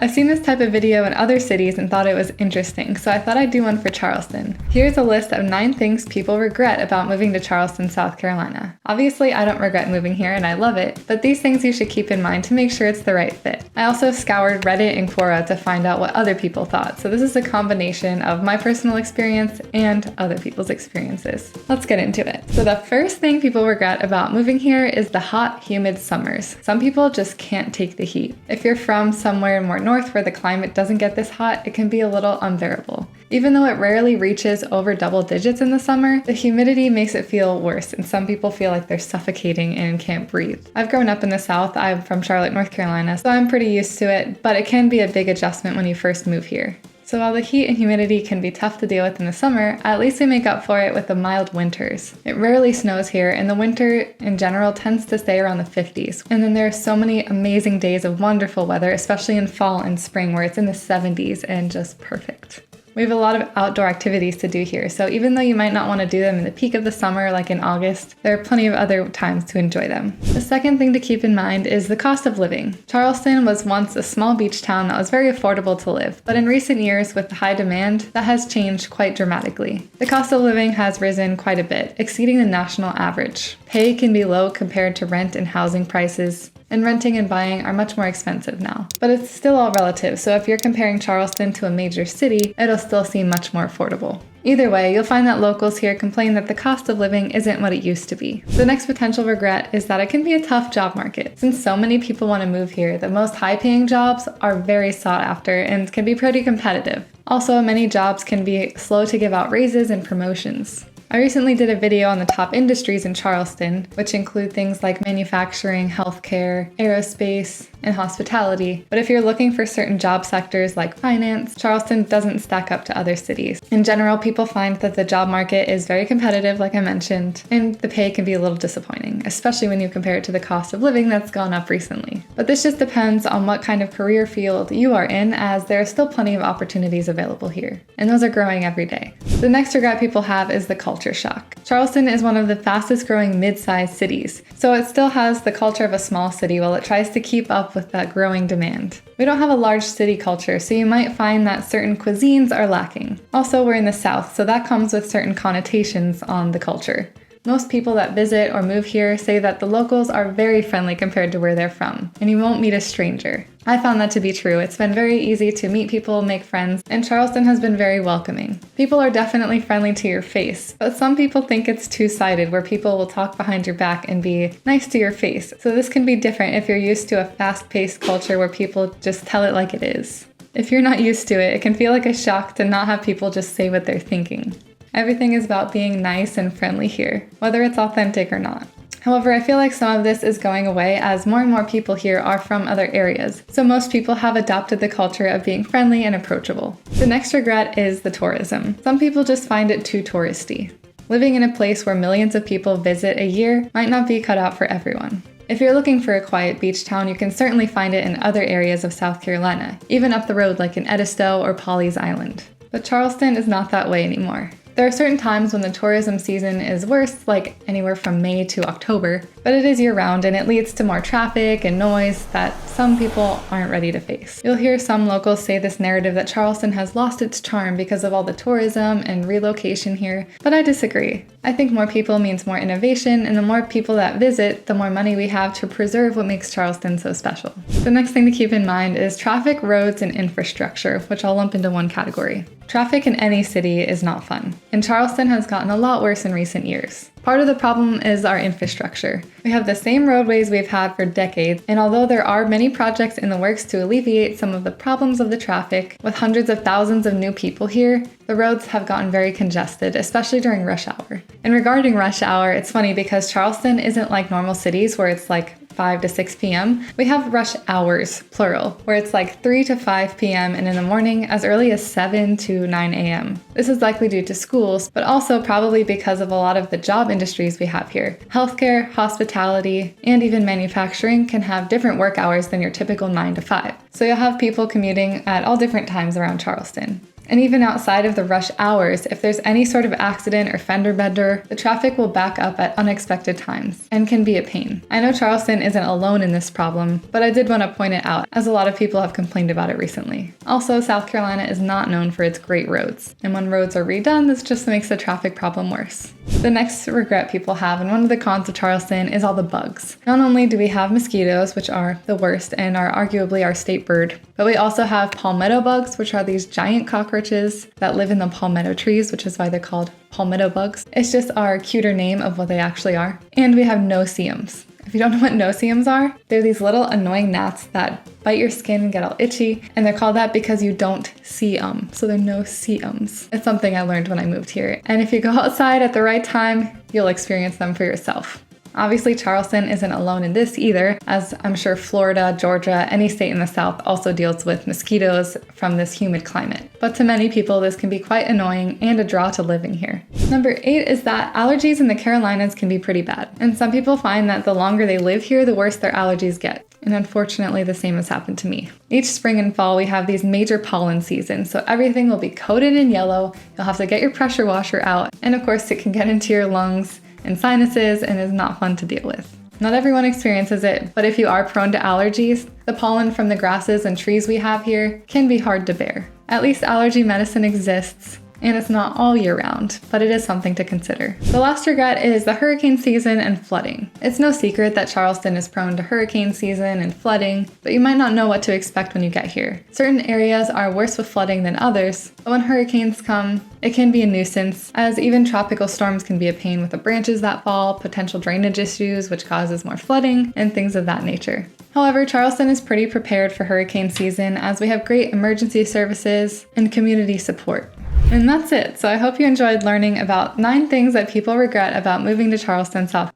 I've seen this type of video in other cities and thought it was interesting, so I thought I'd do one for Charleston. Here's a list of 9 things people regret about moving to Charleston, South Carolina. Obviously, I don't regret moving here and I love it, but these things you should keep in mind to make sure it's the right fit. I also scoured Reddit and Quora to find out what other people thought, so this is a combination of my personal experience and other people's experiences. Let's get into it. So the first thing people regret about moving here is the hot, humid summers. Some people just can't take the heat. If you're from somewhere more north where the climate doesn't get this hot, it can be a little unbearable. Even though it rarely reaches over double digits in the summer, the humidity makes it feel worse, and some people feel like they're suffocating and can't breathe. I've grown up in the South. I'm from Charlotte, North Carolina, so I'm pretty used to it, but it can be a big adjustment when you first move here. So while the heat and humidity can be tough to deal with in the summer, at least we make up for it with the mild winters. It rarely snows here, and the winter in general tends to stay around the 50s. And then there are so many amazing days of wonderful weather, especially in fall and spring where it's in the 70s and just perfect. We have a lot of outdoor activities to do here, so even though you might not want to do them in the peak of the summer like in August, there are plenty of other times to enjoy them. The second thing to keep in mind is the cost of living. Charleston was once a small beach town that was very affordable to live, but in recent years with the high demand, that has changed quite dramatically. The cost of living has risen quite a bit, exceeding the national average. Pay can be low compared to rent and housing prices, and renting and buying are much more expensive now. But it's still all relative, so if you're comparing Charleston to a major city, it'll still seem much more affordable. Either way, you'll find that locals here complain that the cost of living isn't what it used to be. The next potential regret is that it can be a tough job market. Since so many people want to move here, the most high-paying jobs are very sought after and can be pretty competitive. Also, many jobs can be slow to give out raises and promotions. I recently did a video on the top industries in Charleston, which include things like manufacturing, healthcare, aerospace, and hospitality. But if you're looking for certain job sectors like finance, Charleston doesn't stack up to other cities. In general, people find that the job market is very competitive, like I mentioned, and the pay can be a little disappointing, especially when you compare it to the cost of living that's gone up recently. But this just depends on what kind of career field you are in, as there are still plenty of opportunities available here, and those are growing every day. The next regret people have is the culture shock. Charleston is one of the fastest growing mid-sized cities, so it still has the culture of a small city while it tries to keep up with that growing demand. We don't have a large city culture, so you might find that certain cuisines are lacking. Also, we're in the South, so that comes with certain connotations on the culture. Most people that visit or move here say that the locals are very friendly compared to where they're from, and you won't meet a stranger. I found that to be true. It's been very easy to meet people, make friends, and Charleston has been very welcoming. People are definitely friendly to your face, but some people think it's two-sided, where people will talk behind your back and be nice to your face. So this can be different if you're used to a fast-paced culture where people just tell it like it is. If you're not used to it, it can feel like a shock to not have people just say what they're thinking. Everything is about being nice and friendly here, whether it's authentic or not. However, I feel like some of this is going away as more and more people here are from other areas, so most people have adopted the culture of being friendly and approachable. The next regret is the tourism. Some people just find it too touristy. Living in a place where millions of people visit a year might not be cut out for everyone. If you're looking for a quiet beach town, you can certainly find it in other areas of South Carolina, even up the road like in Edisto or Pawleys Island. But Charleston is not that way anymore. There are certain times when the tourism season is worse, like anywhere from May to October, but it is year-round and it leads to more traffic and noise that some people aren't ready to face. You'll hear some locals say this narrative that Charleston has lost its charm because of all the tourism and relocation here, but I disagree. I think more people means more innovation, and the more people that visit, the more money we have to preserve what makes Charleston so special. The next thing to keep in mind is traffic, roads, and infrastructure, which I'll lump into one category. Traffic in any city is not fun, and Charleston has gotten a lot worse in recent years. Part of the problem is our infrastructure. We have the same roadways we've had for decades, and although there are many projects in the works to alleviate some of the problems of the traffic, with hundreds of thousands of new people here, the roads have gotten very congested, especially during rush hour. And regarding rush hour, it's funny because Charleston isn't like normal cities where it's like 5 to 6 p.m. We have rush hours, plural, where it's like 3 to 5 p.m. and in the morning as early as 7 to 9 a.m. This is likely due to schools, but also probably because of a lot of the job industries we have here. Healthcare, hospitality, and even manufacturing can have different work hours than your typical 9 to 5. So you'll have people commuting at all different times around Charleston. And even outside of the rush hours, if there's any sort of accident or fender bender, the traffic will back up at unexpected times and can be a pain. I know Charleston isn't alone in this problem, but I did want to point it out as a lot of people have complained about it recently. Also, South Carolina is not known for its great roads, and when roads are redone, this just makes the traffic problem worse. The next regret people have, and one of the cons of Charleston, is all the bugs. Not only do we have mosquitoes, which are the worst and are arguably our state bird, but we also have palmetto bugs, which are these giant cockroaches that live in the palmetto trees, which is why they're called palmetto bugs. It's just our cuter name of what they actually are. And we have no-see-ums. If you don't know what no-see-ums are, they're these little annoying gnats that bite your skin and get all itchy, and they're called that because you don't see them, so they're no-see-ums. It's something I learned when I moved here, and if you go outside at the right time, you'll experience them for yourself. Obviously, Charleston isn't alone in this either, as I'm sure Florida, Georgia, any state in the South also deals with mosquitoes from this humid climate. But to many people, this can be quite annoying and a draw to living here. Number 8 is that allergies in the Carolinas can be pretty bad, and some people find that the longer they live here, the worse their allergies get. And unfortunately, the same has happened to me. Each spring and fall, we have these major pollen seasons, so everything will be coated in yellow. You'll have to get your pressure washer out, and of course, it can get into your lungs and sinuses and is not fun to deal with. Not everyone experiences it, but if you are prone to allergies, the pollen from the grasses and trees we have here can be hard to bear. At least allergy medicine exists, and it's not all year round, but it is something to consider. The last regret is the hurricane season and flooding. It's no secret that Charleston is prone to hurricane season and flooding, but you might not know what to expect when you get here. Certain areas are worse with flooding than others, but when hurricanes come, it can be a nuisance, as even tropical storms can be a pain with the branches that fall, potential drainage issues, which causes more flooding, and things of that nature. However, Charleston is pretty prepared for hurricane season, as we have great emergency services and community support. And that's it. So I hope you enjoyed learning about 9 things that people regret about moving to Charleston, South.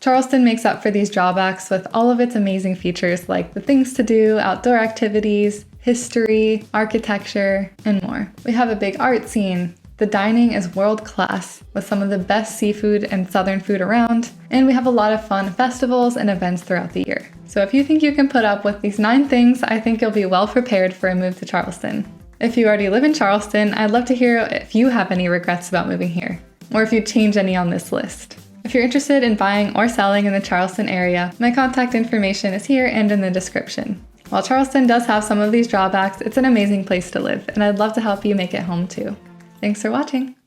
Charleston makes up for these drawbacks with all of its amazing features like the things to do, outdoor activities, history, architecture, and more. We have a big art scene. The dining is world class with some of the best seafood and southern food around, and we have a lot of fun festivals and events throughout the year. So if you think you can put up with these 9 things, I think you'll be well prepared for a move to Charleston. If you already live in Charleston, I'd love to hear if you have any regrets about moving here, or if you'd change any on this list. If you're interested in buying or selling in the Charleston area, my contact information is here and in the description. While Charleston does have some of these drawbacks, it's an amazing place to live, and I'd love to help you make it home too. Thanks for watching!